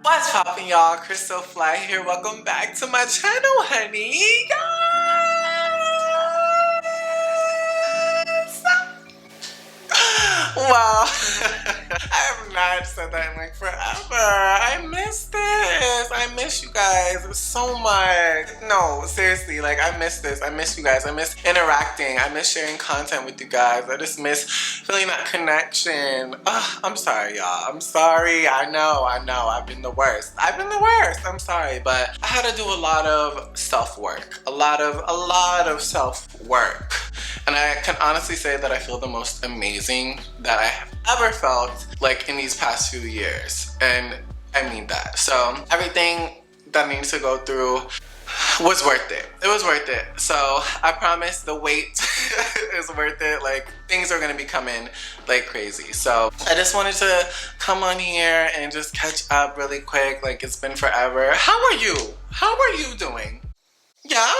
What's poppin', y'all? ChrisSoFly here. Welcome back to my channel, honey. Yes! Wow. I have not said that in like forever. I miss this. I miss you guys so much. No, seriously, like I miss this. I miss you guys. I miss interacting. I miss sharing content with you guys. I just miss feeling that connection. I'm sorry, y'all. I'm sorry. I know. I've been the worst. I'm sorry, but I had to do a lot of self-work. A lot of self-work. And I can honestly say that I feel the most amazing that I have ever felt like in these past few years. And I mean that. So everything that needs to go through was worth it. It was worth it. So I promise the wait is worth it. Like things are gonna be coming like crazy. So I just wanted to come on here and just catch up really quick. Like it's been forever. How are you? How are you doing? Yeah?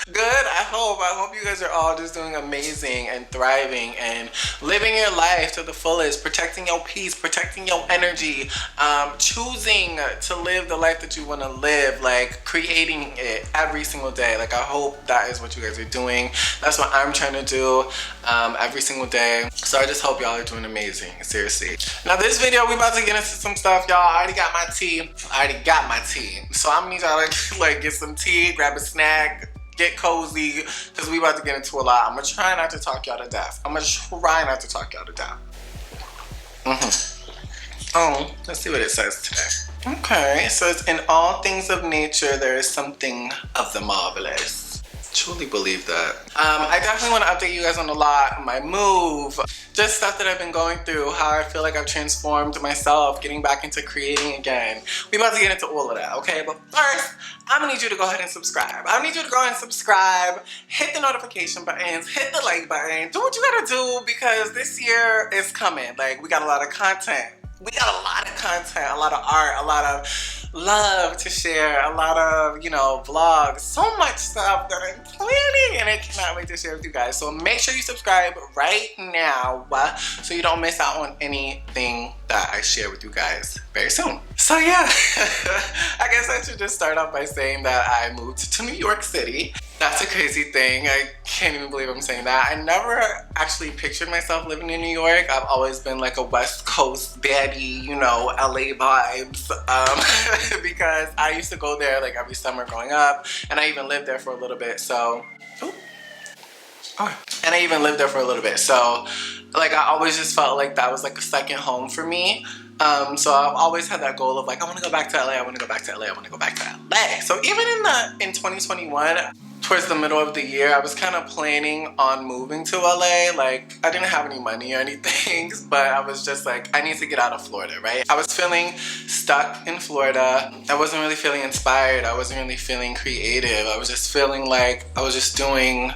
Good. I hope you guys are all just doing amazing and thriving and living your life to the fullest, protecting your peace, protecting your energy, choosing to live the life that you want to live, like creating it every single day. Like I hope that is what you guys are doing. That's what I'm trying to do every single day. So I just hope y'all are doing amazing, seriously. Now this video, we about to get into some stuff, y'all. I already got my tea. So I'm gonna need y'all to like get some tea, grab a snack, get cozy, because we about to get into a lot. I'm gonna try not to talk y'all to death. Oh, let's see what it says today. Okay, so it's in all things of nature, there is something of the marvelous. Truly believe that. I definitely want to update you guys on a lot, my move, just stuff that I've been going through, how I feel like I've transformed myself, getting back into creating again. We about to get into all of that, okay? But first, I'm gonna need you to go ahead and subscribe. Hit the notification buttons, hit the like button, do what you gotta do, because this year is coming. Like, we got a lot of content. A lot of art, a lot of love to share, a lot of, you know, vlogs, so much stuff that I'm planning and I cannot wait to share with you guys. So make sure you subscribe right now so you don't miss out on anything that I share with you guys very soon. So yeah, I guess I should just start off by saying that I moved to New York City. That's a crazy thing. I can't even believe I'm saying that. I never actually pictured myself living in New York. I've always been like a West Coast baddie, you know, LA vibes. Because I used to go there like every summer growing up, and I even lived there for a little bit. So, like I always just felt like that was like a second home for me. So I've always had that goal of like, I want to go back to LA, So even in 2021, towards the middle of the year, I was kind of planning on moving to LA. Like, I didn't have any money or anything, but I was just like, I need to get out of Florida, right? I was feeling stuck in Florida. I wasn't really feeling inspired. I wasn't really feeling creative. I was just feeling like I was just doing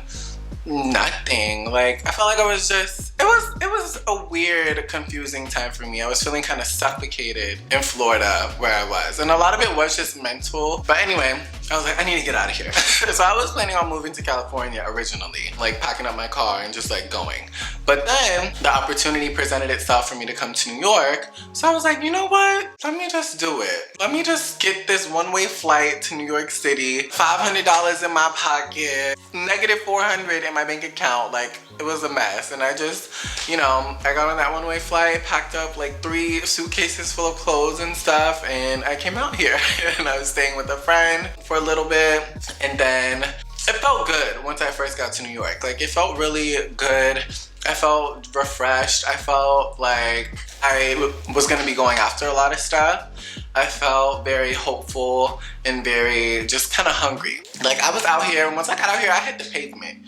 nothing. Like I felt like I was just, it was a weird, confusing time for me. I was feeling kind of suffocated in Florida where I was, and a lot of it was just mental. But anyway, I was like, I need to get out of here. So I was planning on moving to California originally, like packing up my car and just like going. But then the opportunity presented itself for me to come to New York. So I was like, you know what? Let me just do it. Let me just get this one-way flight to New York City, $500 in my pocket, negative 400 in my bank account. Like, it was a mess. And I just, you know, I got on that one-way flight, packed up like 3 suitcases full of clothes and stuff, and I came out here. And I was staying with a friend for a little bit, and then it felt good once I first got to New York. Like, it felt really good. I felt refreshed. I felt like I was gonna be going after a lot of stuff. I felt very hopeful and very just kind of hungry. Like, I was out here, and once I got out here, I hit the pavement.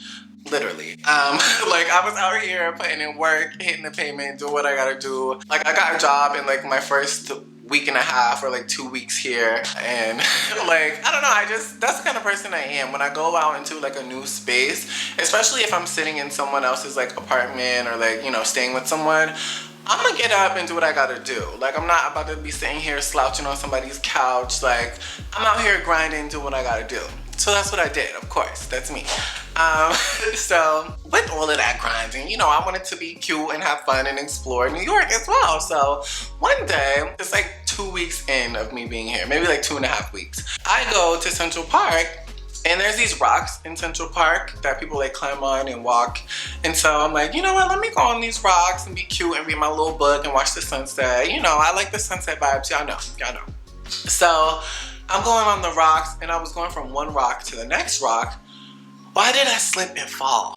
Literally. Like, I was out here putting in work, hitting the pavement, doing what I gotta do. Like, I got a job in like my first week and a half or like 2 weeks here, and like, I don't know, that's the kind of person I am. When I go out into like a new space, especially if I'm sitting in someone else's like apartment or like, you know, staying with someone, I'm gonna get up and do what I gotta do. Like, I'm not about to be sitting here slouching on somebody's couch. Like, I'm out here grinding, do what I gotta do. So that's what I did, of course, that's me. So with all of that grinding, you know, I wanted to be cute and have fun and explore New York as well. So one day, it's like 2 weeks in of me being here, maybe like 2.5 weeks. I go to Central Park, and there's these rocks in Central Park that people like climb on and walk. And so I'm like, you know what, let me go on these rocks and be cute and read my little book and watch the sunset. You know, I like the sunset vibes, y'all know. So I'm going on the rocks, and I was going from one rock to the next rock. Why did I slip and fall?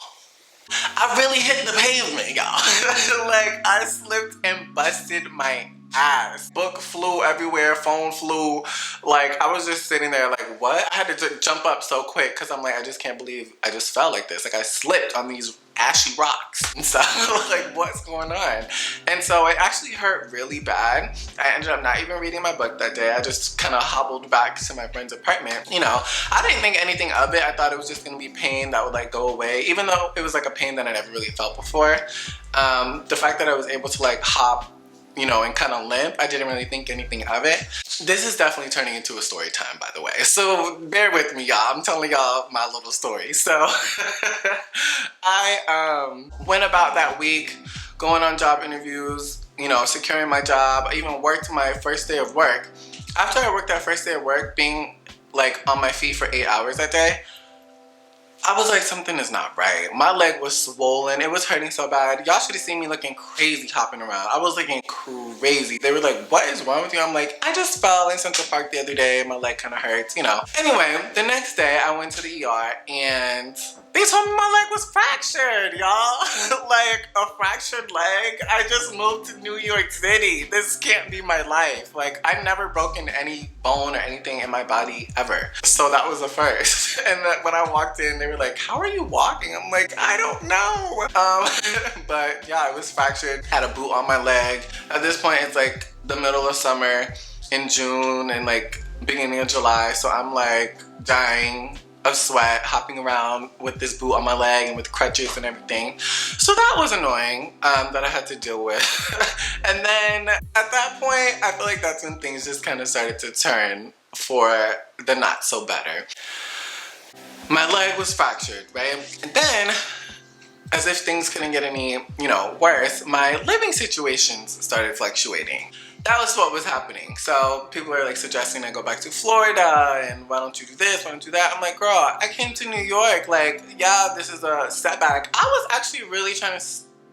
I really hit the pavement, y'all. Like, I slipped and busted my ass. Book flew everywhere, phone flew. Like, I was just sitting there like, what? I had to jump up so quick because I'm like, I just can't believe I just fell like this. Like, I slipped on these ashy rocks. And so like, what's going on? And so it actually hurt really bad. I ended up not even reading my book that day. I just kind of hobbled back to my friend's apartment. You know, I didn't think anything of it. I thought it was just gonna be pain that would like go away, even though it was like a pain that I never really felt before. The fact that I was able to like hop, you know, and kind of limp, I didn't really think anything of it. This is definitely turning into a story time, by the way. So bear with me, y'all. I'm telling y'all my little story. So I went about that week going on job interviews, you know, securing my job. I even worked my first day of work. After I worked that first day of work, being like on my feet for 8 hours that day, I was like, something is not right. My leg was swollen. It was hurting so bad. Y'all should have seen me looking crazy hopping around. I was looking crazy. They were like, what is wrong with you? I'm like, I just fell in Central Park the other day. My leg kind of hurts, you know. Anyway, the next day I went to the ER and they told me my leg was fractured, y'all. Like, a fractured leg? I just moved to New York City. This can't be my life. Like, I've never broken any bone or anything in my body ever. So that was the first. And then when I walked in, they were like, how are you walking? I'm like, I don't know. But yeah, it was fractured. Had a boot on my leg. At this point, it's like the middle of summer in June and like beginning of July. So I'm like dying of sweat, hopping around with this boot on my leg and with crutches and everything. So that was annoying that I had to deal with. And then at that point, I feel like that's when things just kind of started to turn for the not so better. My leg was fractured, right? And then, as if things couldn't get any, you know, worse, my living situations started fluctuating. That was what was happening. So people are like suggesting I go back to Florida and why don't you do this, why don't you do that? I'm like, girl, I came to New York. Like, yeah, this is a setback. I was actually really trying to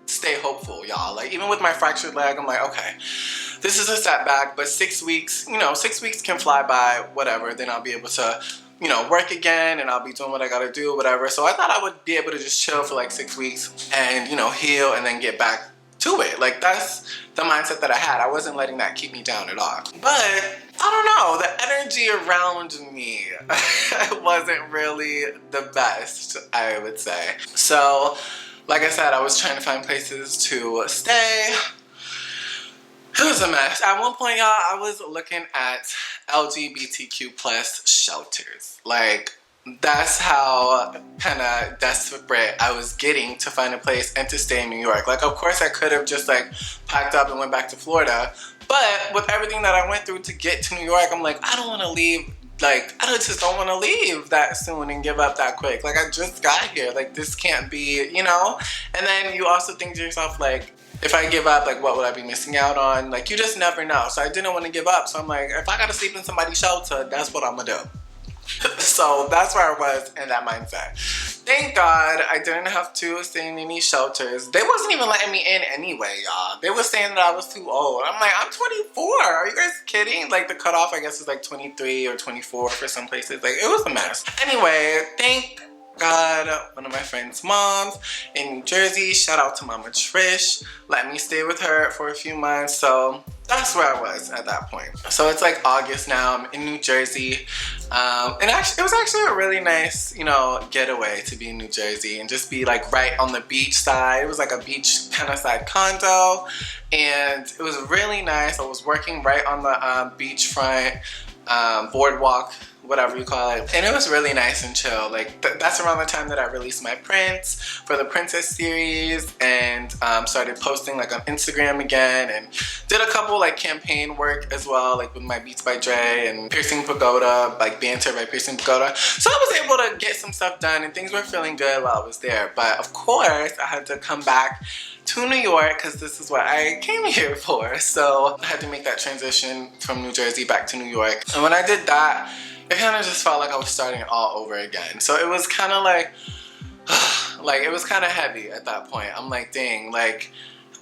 stay hopeful, y'all. Like, even with my fractured leg, I'm like, okay, this is a setback, but 6 weeks, you know, 6 weeks can fly by, whatever. Then I'll be able to, you know, work again and I'll be doing what I gotta do, whatever. So I thought I would be able to just chill for like 6 weeks and, you know, heal and then get back to it. Like, that's the mindset that I had. I wasn't letting that keep me down at all. But I don't know, the energy around me wasn't really the best, I would say. So, like I said, I was trying to find places to stay. It was a mess. At one point, y'all, I was looking at LGBTQ plus shelters. Like, that's how kind of desperate I was getting to find a place and to stay in New York. Like, of course, I could have just like packed up and went back to Florida. But with everything that I went through to get to New York, I'm like, I don't want to leave. Like, I just don't want to leave that soon and give up that quick. Like, I just got here. Like, this can't be, you know? And then you also think to yourself, like, if I give up, like, what would I be missing out on? Like, you just never know. So I didn't want to give up. So I'm like, if I got to sleep in somebody's shelter, that's what I'm going to do. So that's where I was in that mindset. Thank God I didn't have to stay in any shelters. They wasn't even letting me in anyway, y'all. They were saying that I was too old. I'm like, I'm 24. Are you guys kidding? Like, the cutoff, I guess, is like 23 or 24 for some places. Like, it was a mess. Anyway, thank God, one of my friend's moms in New Jersey, shout out to Mama Trish, let me stay with her for a few months. So that's where I was at that point. So it's like August now, I'm in New Jersey. And actually, it was actually a really nice, you know, getaway to be in New Jersey and just be like right on the beach side. It was like a beach kind of side condo and it was really nice. I was working right on the beachfront, boardwalk, whatever you call it. And it was really nice and chill. Like, that's around the time that I released my prints for the Princess series and started posting like on Instagram again and did a couple like campaign work as well, like with my Beats by Dre and Piercing Pagoda, like Banter by Piercing Pagoda. So I was able to get some stuff done and things were feeling good while I was there. But of course, I had to come back to New York because this is what I came here for. So I had to make that transition from New Jersey back to New York. And when I did that, it kind of just felt like I was starting all over again. So it was kind of like it was kind of heavy at that point. I'm like, dang, like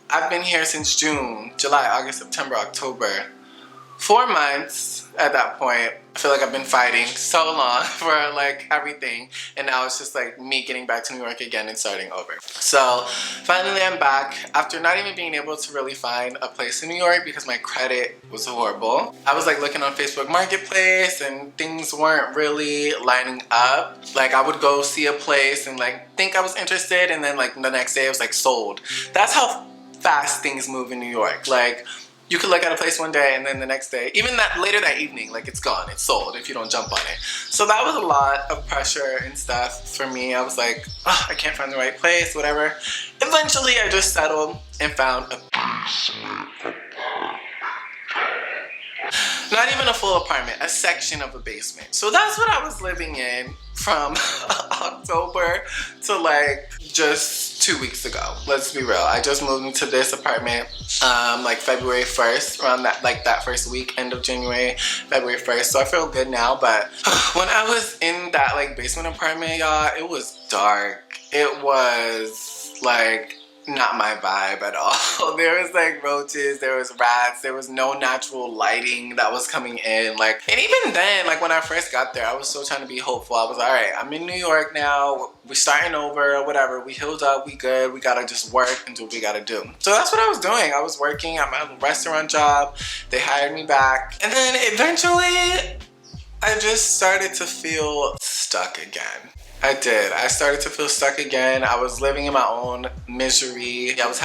I've been here since June, July, August, September, October. 4 months at that point. I feel like I've been fighting so long for like everything, and now it's just like me getting back to New York again and starting over. So finally I'm back after not even being able to really find a place in New York because my credit was horrible. I was like looking on Facebook Marketplace and things weren't really lining up. Like I would go see a place and like think I was interested, and then like the next day it was like sold. That's how fast things move in New York. Like you could look at a place one day and then the next day, even that later that evening, like it's gone, it's sold if you don't jump on it. So that was a lot of pressure and stuff for me. I was like, oh, I can't find the right place, whatever. Eventually I just settled and found a not even a full apartment, a section of a basement. So that's what I was living in from October to like just 2 weeks ago. Let's be real. I just moved into this apartment like February 1st, around that like that first week, end of January, February 1st. So I feel good now, but when I was in that like basement apartment, y'all, it was dark. It was like not my vibe at all. There was like roaches, there was rats, there was no natural lighting that was coming in. Like, and even then, like when I first got there, I was still trying to be hopeful. I was like, all right, I'm in New York now. We're starting over, whatever. We healed up, we good. We gotta just work and do what we gotta do. So that's what I was doing. I was working at my restaurant job. They hired me back. And then eventually, I just started to feel stuck again. I did. I started to feel stuck again. I was living in my own misery. I was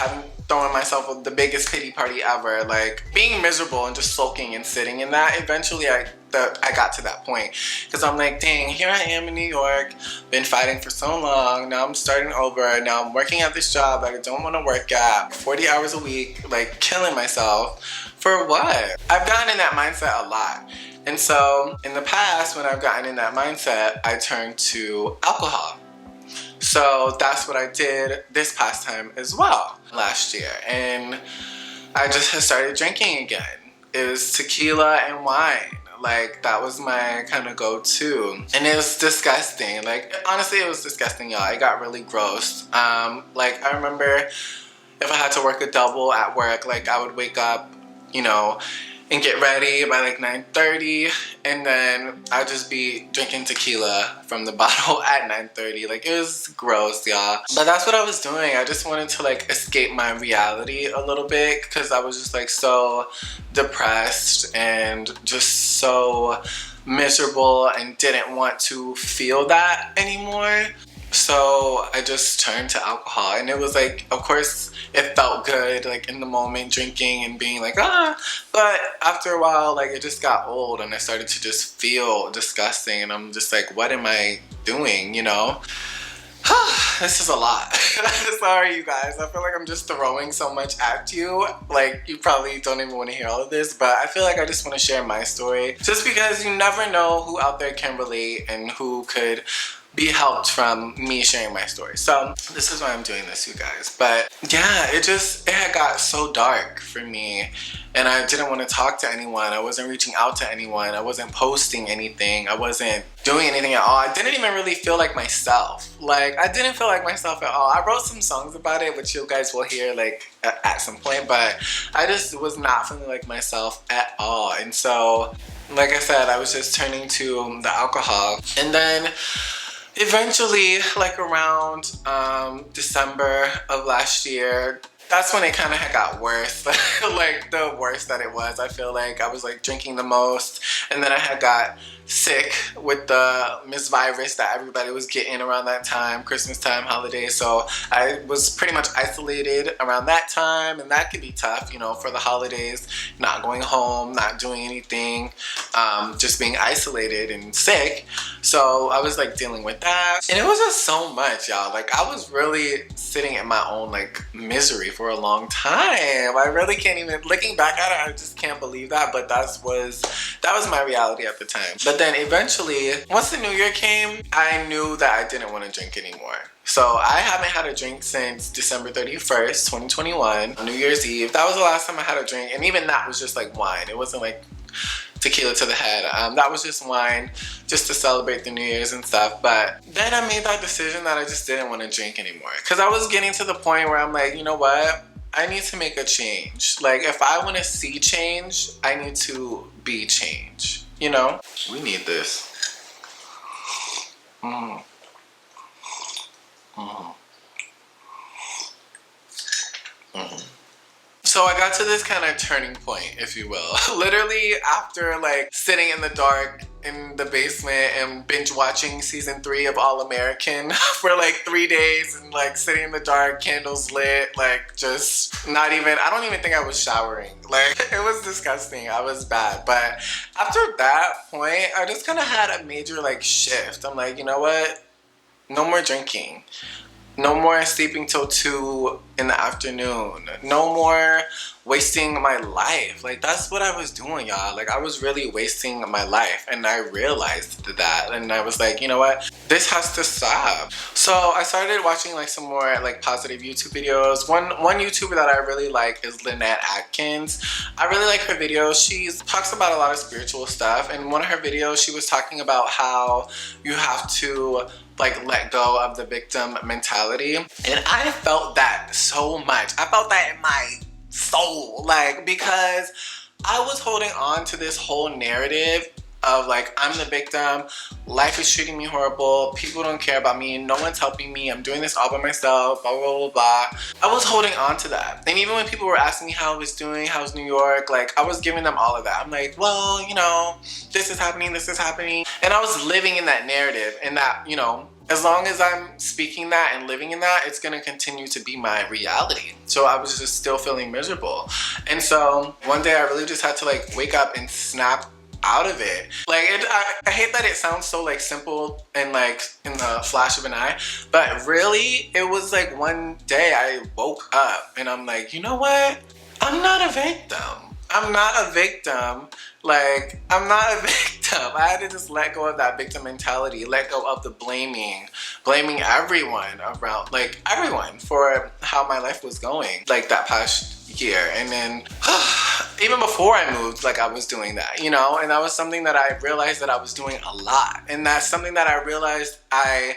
throwing myself the biggest pity party ever. Like being miserable and just sulking and sitting in that. Eventually I got to that point because I'm like, dang, here I am in New York, been fighting for so long. Now I'm starting over. Now I'm working at this job that I don't want to work at, 40 hours a week, like killing myself. For what? I've gotten in that mindset a lot. And so in the past, when I've gotten in that mindset, I turned to alcohol. So that's what I did this past time as well, last year. And I just started drinking again. It was tequila and wine. Like that was my kind of go-to. And it was disgusting. Like honestly, it was disgusting, y'all. It got really gross. Like I remember if I had to work a double at work, like I would wake up, you know, and get ready by like 9:30, and then I'd just be drinking tequila from the bottle at 9:30. Like it was gross, y'all. But that's what I was doing. I just wanted to like escape my reality a little bit because I was just like so depressed and just so miserable and didn't want to feel that anymore. So I just turned to alcohol, and it was like, of course, it felt good, like in the moment, drinking and being like, but after a while, like it just got old, and I started to just feel disgusting, and I'm just like, what am I doing, you know? This is a lot. Sorry, you guys. I feel like I'm just throwing so much at you. Like, you probably don't even want to hear all of this, but I feel like I just want to share my story. Just because you never know who out there can relate and who could be helped from me sharing my story. So this is why I'm doing this, you guys. But yeah, it had got so dark for me, and I didn't want to talk to anyone. I wasn't reaching out to anyone. I wasn't posting anything. I wasn't doing anything at all. I didn't even really feel like myself. Like I didn't feel like myself at all. I wrote some songs about it, which you guys will hear like at some point, but I just was not feeling like myself at all. And so, like I said, I was just turning to the alcohol. And then eventually, like around December of last year, that's when it kind of got worse. Like the worst that it was. I feel like I was like drinking the most, and then I had got sick with the Miss Virus that everybody was getting around that time, Christmas time, holidays. So I was pretty much isolated around that time, and that could be tough, you know, for the holidays, not going home, not doing anything, just being isolated and sick. So I was like dealing with that, and it was just so much, y'all. Like I was really sitting in my own like misery for a long time. I really can't even, looking back at it, I just can't believe that, but that was my my reality at the time. But then eventually, once the new year came, I knew that I didn't want to drink anymore. So I haven't had a drink since December 31st, 2021, New Year's Eve. That was the last time I had a drink, and even that was just like wine. It wasn't like tequila to the head. That was just wine, just to celebrate the New Year's and stuff. But then I made that decision that I just didn't want to drink anymore, because I was getting to the point where I'm like, you know what? I need to make a change. Like, if I want to see change, I need to be change. You know? We need this. So I got to this kind of turning point, if you will. Literally after like sitting in the dark in the basement and binge watching season 3 of All American for like 3 days, and like sitting in the dark, candles lit, like just not even, I don't even think I was showering. Like, it was disgusting. I was bad. But after that point, I just kind of had a major like shift. I'm like, you know what? No more drinking. No more sleeping till 2 in the afternoon. No more wasting my life. Like, that's what I was doing, y'all. Like, I was really wasting my life, and I realized that, and I was like, you know what? This has to stop. So I started watching like some more like positive YouTube videos. One YouTuber that I really like is Lynette Atkins. I really like her videos. She talks about a lot of spiritual stuff, and one of her videos, she was talking about how you have to like let go of the victim mentality, and I felt that so much. I felt that in my soul, like, because I was holding on to this whole narrative of like, I'm the victim, life is treating me horrible, people don't care about me, no one's helping me, I'm doing this all by myself, blah blah blah blah. I was holding on to that, and even when people were asking me how I was doing, how's New York, like, I was giving them all of that. I'm like, well, you know, this is happening, and I was living in that narrative, and that, you know, as long as I'm speaking that and living in that, it's gonna continue to be my reality. So I was just still feeling miserable. And so one day I really just had to like wake up and snap out of it. Like, I hate that it sounds so like simple and like in the flash of an eye, but really it was like one day I woke up and I'm like, you know what? I'm not a victim. I'm not a victim. Like, I'm not a victim. I had to just let go of that victim mentality, let go of the blaming everyone around, like everyone for how my life was going, like that past year. And then even before I moved, like I was doing that, you know, and that was something that I realized that I was doing a lot. And that's something that I realized I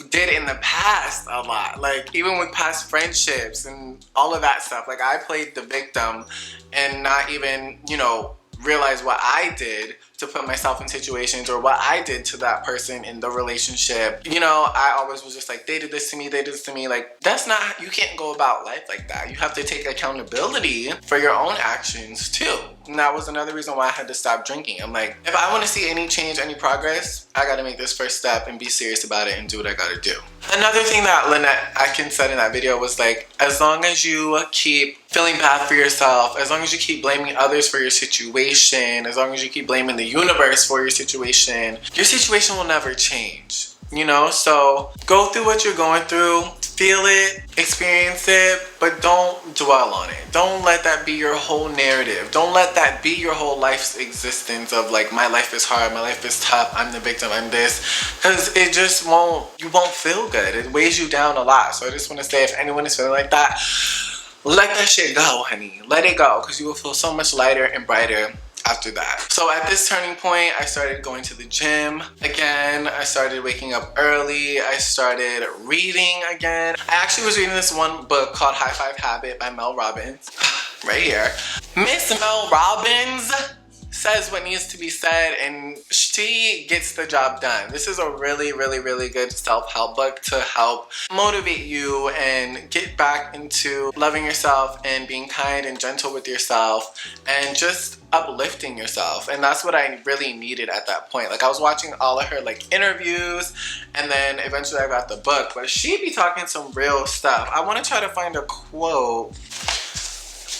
did in the past a lot, like even with past friendships and all of that stuff. Like, I played the victim and not even, you know, realize what I did to put myself in situations, or what I did to that person in the relationship. You know, I always was just like, they did this to me, they did this to me. Like, that's not, you can't go about life like that. You have to take accountability for your own actions too. And that was another reason why I had to stop drinking. I'm like, if I want to see any change, any progress, I got to make this first step and be serious about it and do what I got to do. Another thing that Lynette Atkins said in that video was like, as long as you keep feeling bad for yourself, as long as you keep blaming others for your situation, as long as you keep blaming the universe for your situation will never change. You know, so go through what you're going through, feel it, experience it, but don't dwell on it. Don't let that be your whole narrative. Don't let that be your whole life's existence of like, my life is hard, my life is tough, I'm the victim, I'm this. Because it just won't, you won't feel good. It weighs you down a lot. So I just want to say, if anyone is feeling like that, let that shit go, honey. Let it go, because you will feel so much lighter and brighter after that. So at this turning point, I started going to the gym again. I started waking up early. I started reading again. I actually was reading this one book called High Five Habit by Mel Robbins. Right here. Miss Mel Robbins says what needs to be said, and she gets the job done. This is a really, really, really good self-help book to help motivate you and get back into loving yourself and being kind and gentle with yourself and just uplifting yourself. And that's what I really needed at that point. Like, I was watching all of her like interviews, and then eventually I got the book, but she be talking some real stuff. I want to try to find a quote.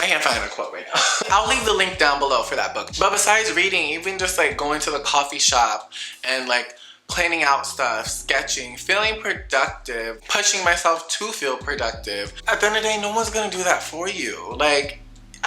I can't find a quote right now. I'll leave the link down below for that book. But besides reading, even just like going to the coffee shop and like planning out stuff, sketching, feeling productive, pushing myself to feel productive. At the end of the day, no one's gonna do that for you. Like,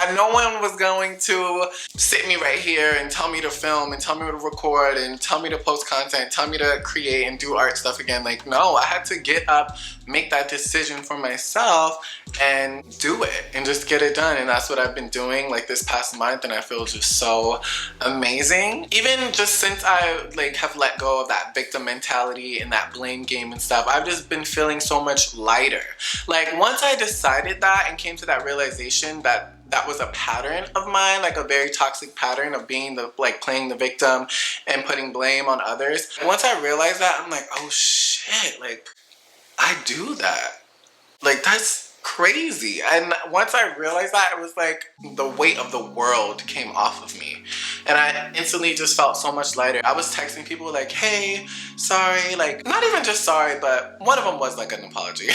And no one was going to sit me right here and tell me to film and tell me to record and tell me to post content, tell me to create and do art stuff again. Like, no, I had to get up, make that decision for myself and do it and just get it done. And that's what I've been doing like this past month, and I feel just so amazing. Even just since I like have let go of that victim mentality and that blame game and stuff, I've just been feeling so much lighter. Like once I decided that and came to that realization that that was a pattern of mine, like a very toxic pattern of being the like playing the victim and putting blame on others. Once I realized that, I'm like, oh shit, like I do that. Like that's crazy. And once I realized that, it was like the weight of the world came off of me. And I instantly just felt so much lighter. I was texting people like, hey, sorry, like not even just sorry, but one of them was like an apology.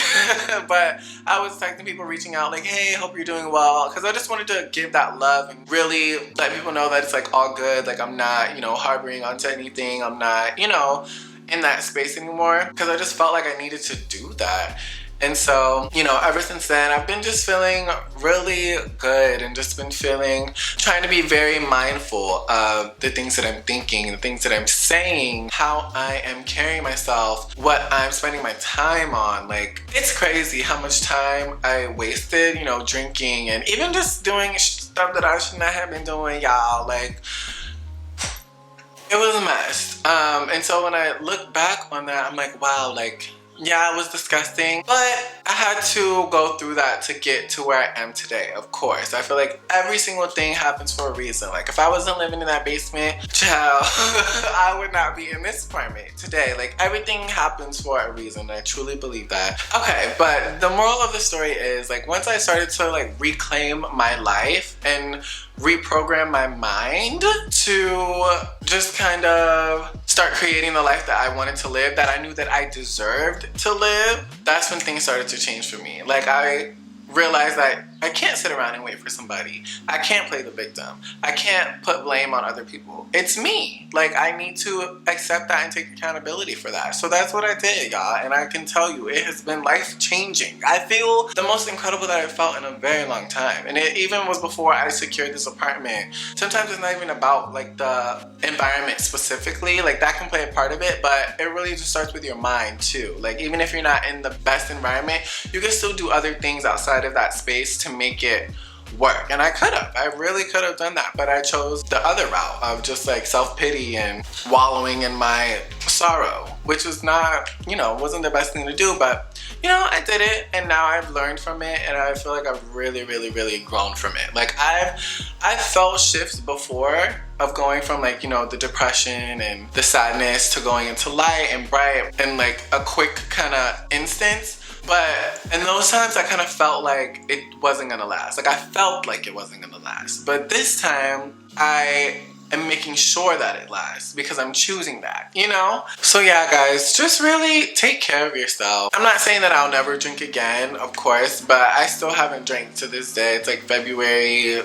But I was texting people, reaching out like, hey, hope you're doing well. Because I just wanted to give that love and really let people know that it's like all good. Like I'm not, you know, harboring onto anything. I'm not, you know, in that space anymore. Because I just felt like I needed to do that. And so, you know, ever since then, I've been just feeling really good and just been trying to be very mindful of the things that I'm thinking, the things that I'm saying, how I am carrying myself, what I'm spending my time on. Like, it's crazy how much time I wasted, you know, drinking and even just doing stuff that I should not have been doing, y'all. Like, it was a mess. And so when I look back on that, I'm like, wow, like, yeah, it was disgusting, but I had to go through that to get to where I am today, of course. I feel like every single thing happens for a reason. Like, if I wasn't living in that basement, child, I would not be in this apartment today. Like, everything happens for a reason. I truly believe that. Okay, but the moral of the story is, like, once I started to, like, reclaim my life and reprogram my mind to just kind of start creating the life that I wanted to live, that I knew that I deserved to live, that's when things started to change for me. Like I realized that I can't sit around and wait for somebody. I can't play the victim. I can't put blame on other people. It's me. Like I need to accept that and take accountability for that. So that's what I did, y'all. And I can tell you, it has been life-changing. I feel the most incredible that I've felt in a very long time. And it even was before I secured this apartment. Sometimes it's not even about like the environment specifically. Like that can play a part of it, but it really just starts with your mind too. Like even if you're not in the best environment, you can still do other things outside of that space to make it work. And I really could have done that, but I chose the other route of just like self-pity and wallowing in my sorrow, which was not, you know, wasn't the best thing to do, but you know, I did it and now I've learned from it and I feel like I've really grown from it. Like I've felt shifts before of going from like, you know, the depression and the sadness to going into light and bright in like a quick kind of instance. But in those times, I kind of felt like it wasn't gonna last. Like I felt like it wasn't gonna last. But this time, I am making sure that it lasts because I'm choosing that, you know? So yeah, guys, just really take care of yourself. I'm not saying that I'll never drink again, of course, but I still haven't drank to this day. It's like February,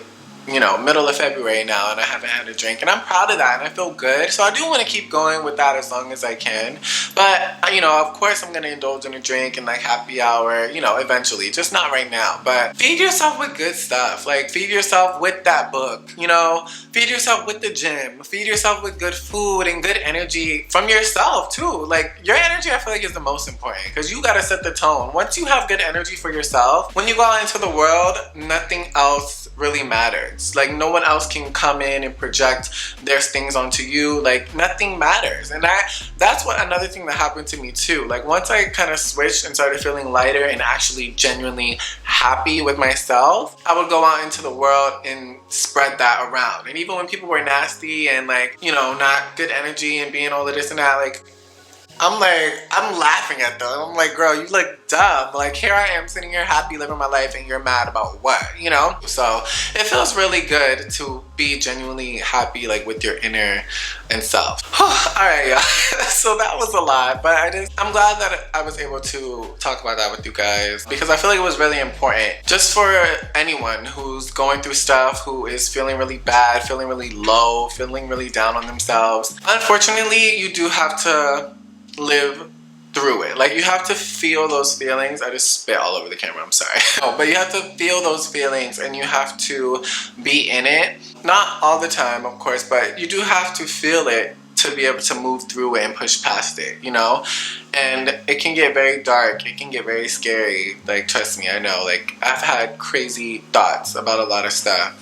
you know, middle of February now, and I haven't had a drink, and I'm proud of that and I feel good. So I do want to keep going with that as long as I can, but you know, of course I'm gonna indulge in a drink and like happy hour, you know, eventually, just not right now. But feed yourself with good stuff. Like feed yourself with that book, you know, feed yourself with the gym, feed yourself with good food and good energy from yourself too. Like your energy, I feel like, is the most important because you gotta set the tone. Once you have good energy for yourself, when you go out into the world, nothing else really matters. Like no one else can come in and project their things onto you. Like nothing matters. And that's what another thing that happened to me too. Like once I kind of switched and started feeling lighter and actually genuinely happy with myself, I would go out into the world and spread that around. And even when people were nasty and like, you know, not good energy and being all of this and that, like I'm laughing at them. I'm like, girl, you look dumb. Like, here I am sitting here happy living my life and you're mad about what, you know? So it feels really good to be genuinely happy, like with your inner and self. All right, y'all. So that was a lot, but I'm glad that I was able to talk about that with you guys because I feel like it was really important just for anyone who's going through stuff, who is feeling really bad, feeling really low, feeling really down on themselves. Unfortunately, you do have to live through it. Like, you have to feel those feelings. I just spit all over the camera, I'm sorry. No, but you have to feel those feelings and you have to be in it. Not all the time, of course, but you do have to feel it to be able to move through it and push past it, you know? And it can get very dark, it can get very scary. Like, trust me, I know. Like, I've had crazy thoughts about a lot of stuff.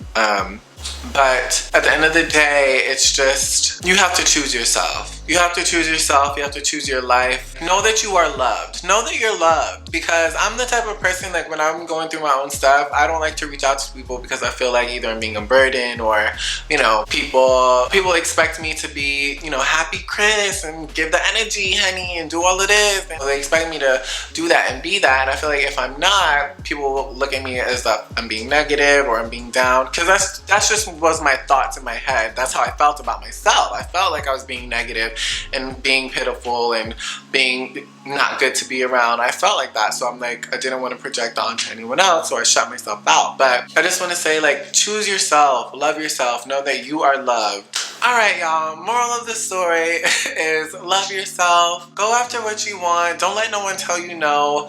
But at the end of the day, it's just, you have to choose yourself. You have to choose yourself. You have to choose your life. Know that you are loved. Know that you're loved. Because I'm the type of person, like, when I'm going through my own stuff, I don't like to reach out to people because I feel like either I'm being a burden or, you know, people expect me to be, you know, happy Chris and give the energy, honey, and do all of this. And they expect me to do that and be that. And I feel like if I'm not, people will look at me as that I'm being negative or I'm being down. Because that's just was my thoughts in my head. That's how I felt about myself. I felt like I was being negative and being pitiful and being not good to be around. I felt like that, so I'm like, I didn't want to project onto anyone else, so I shut myself out. But I just want to say, like, choose yourself, love yourself, know that you are loved. Alright, y'all, moral of the story is love yourself, go after what you want, don't let no one tell you no,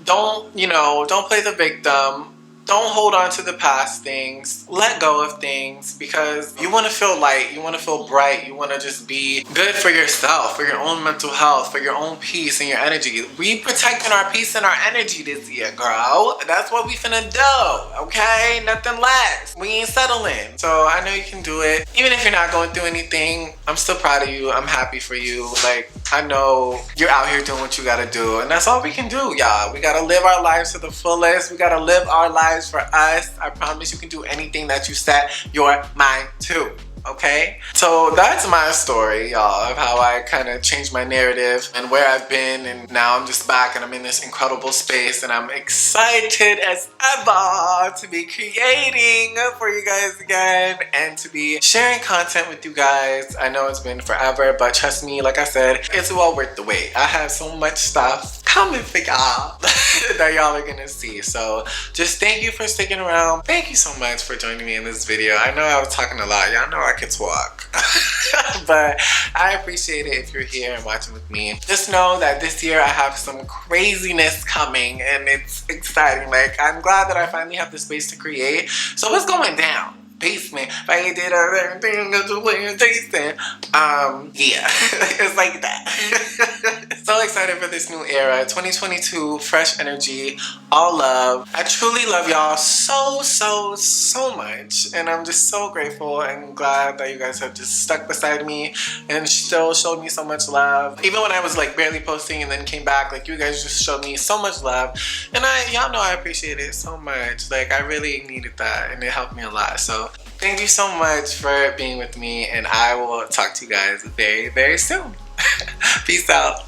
don't play the victim. Don't hold on to the past things. Let go of things because you want to feel light. You want to feel bright. You want to just be good for yourself, for your own mental health, for your own peace and your energy. We protecting our peace and our energy this year, girl. That's what we finna do, okay? Nothing less. We ain't settling. So I know you can do it. Even if you're not going through anything, I'm still proud of you. I'm happy for you. Like, I know you're out here doing what you gotta do. And that's all we can do, y'all. We gotta live our lives to the fullest. We gotta live our lives for us. I promise you can do anything that you set your mind to. Okay? So that's my story, y'all, of how I kind of changed my narrative and where I've been, and now I'm just back and I'm in this incredible space and I'm excited as ever to be creating for you guys again and to be sharing content with you guys. I know it's been forever, but trust me, like I said, it's well worth the wait. I have so much stuff coming for y'all that y'all are gonna see. So just thank you for sticking around. Thank you so much for joining me in this video. I know I was talking a lot. Y'all know I could talk. But I appreciate it if you're here and watching with me. Just know that this year I have some craziness coming and it's exciting. Like, I'm glad that I finally have the space to create. So what's going down? Basement. If I did everything tasting. Yeah. It's like that. So excited for this new era. 2022, fresh energy, all love. I truly love y'all so much. And I'm just so grateful and glad that you guys have just stuck beside me and still showed me so much love. Even when I was like barely posting and then came back, like, you guys just showed me so much love. And y'all know I appreciate it so much. Like, I really needed that and it helped me a lot. So thank you so much for being with me, and I will talk to you guys very, very soon. Peace out.